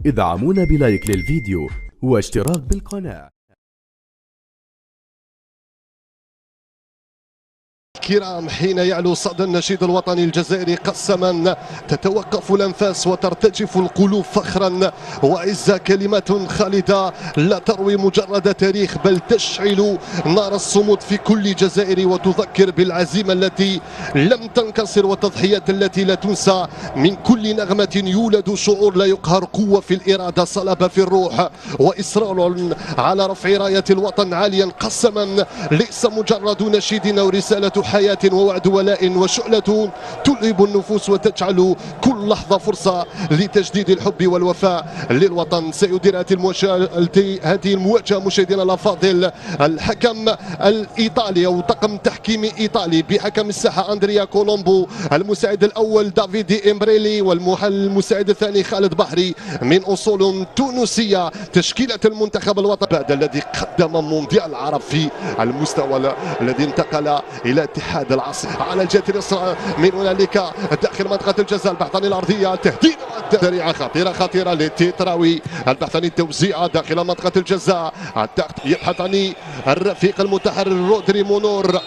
ادعمونا بلايك للفيديو واشتراك بالقناة. كرام، حين يعلو صدى النشيد الوطني الجزائري قسما تتوقف الأنفاس وترتجف القلوب فخرا وعزة. كلمات خالدة لا تروي مجرد تاريخ بل تشعل نار الصمود في كل جزائري وتذكر بالعزيمة التي لم تنكسر والتضحيات التي لا تنسى. من كل نغمة يولد شعور لا يقهر، قوة في الإرادة، صلابة في الروح، وإصرار على رفع راية الوطن عاليا. قسما ليس مجرد نشيد أو رسالة حياة ووعد ولاء وشعلة تلهب النفوس وتجعل كل لحظة فرصة لتجديد الحب والوفاء للوطن. سيدير هذه المواجهة مشاهدينا الأفاضل الحكم الإيطالي أو طاقم تحكيمي إيطالي بحكم الساحة أندريا كولومبو، المساعد الأول دافيدي إمبريلي، والمساعد الثاني خالد بحري من أصول تونسية. تشكيلة المنتخب الوطني بعد الذي قدم مونديال العرب في المستوى الذي انتقل إلى اتحاد العاصمة. على الجهة اليسرى من هنالك داخل منطقة الجزاء البحث عن الأرضية، تهديد سريعة خطيرة لتيتراوي، البحث عن التوزيع داخل منطقة الجزاء، يبحث عن الرفيق المتحرر رودري مونور،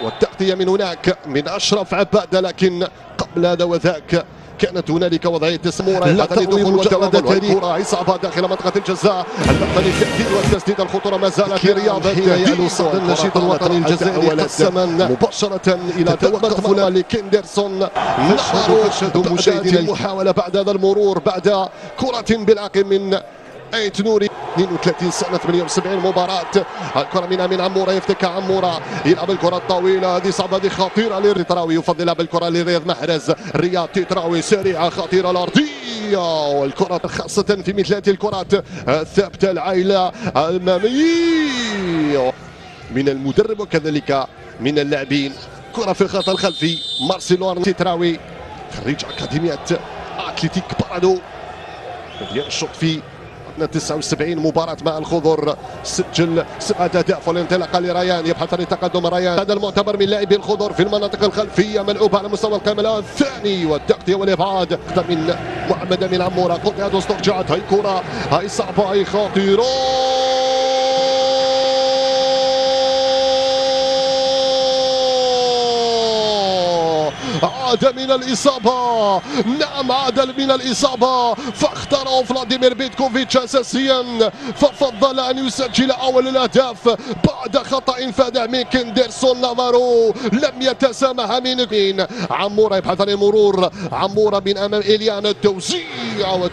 والتغطية من هناك من أشرف عبادة. لكن قبل هذا وذاك كانت هنالك وضعية سمورة لا تروي مجرد تاريخ. كرة إصابة داخل منطقة الجزاء، البحث عن التهديد والتسديد. الخطورة ما زالت في رياضة. حين يعلو صدى النشيد الوطني الجزائري قسما مباشرة إلى توقف لكندرسون. نشهد مشاهدينا المحاولة بعد هذا المرور، بعد كرة بالعقل من ايت نوري. 32 سنة، 78 مباراة. الكرة من أمين عمورة، يفتك عمورة، يلعب الكرة الطويلة، هذه صعبة، هذه خطيرة للتراوي، يفضل يلعب الكرة لرياض محرز. رياض تيتراوي سريعة خطيرة الأرضية، والكرة خاصة في مثل هذه الكرات الثابتة العائلة الأمامية من المدرب وكذلك من اللاعبين. كرة في الخط الخلفي، مارسيلو تيتراوي خريج أكاديمية أتلتيك بارادو، ينشط في 79 مباراة مع الخضر، سجل 7 أهداف والانطلاقة لريان، يبحث عن التقدم ريان. هذا المعتبر من لاعبي الخضر في المناطق الخلفية، ملعوبة على مستوى الكاميرا الثاني، والتغطية والإبعاد من محمد أمين عمورة. قطعت واسترجعت، هاي كرة، هاي صعبة، هاي خطيرة. عاد من الإصابة، نعم عاد من الإصابة، فاختاره فلاديمير بيتكوفيتش أساسيا، ففضل أن يسجل أول الأهداف بعد خطأ فادح من كندرسون نافارو. لم يتسامح من عمورة، يبحث عن المرور، عمورة من أمام إليان، التوزيع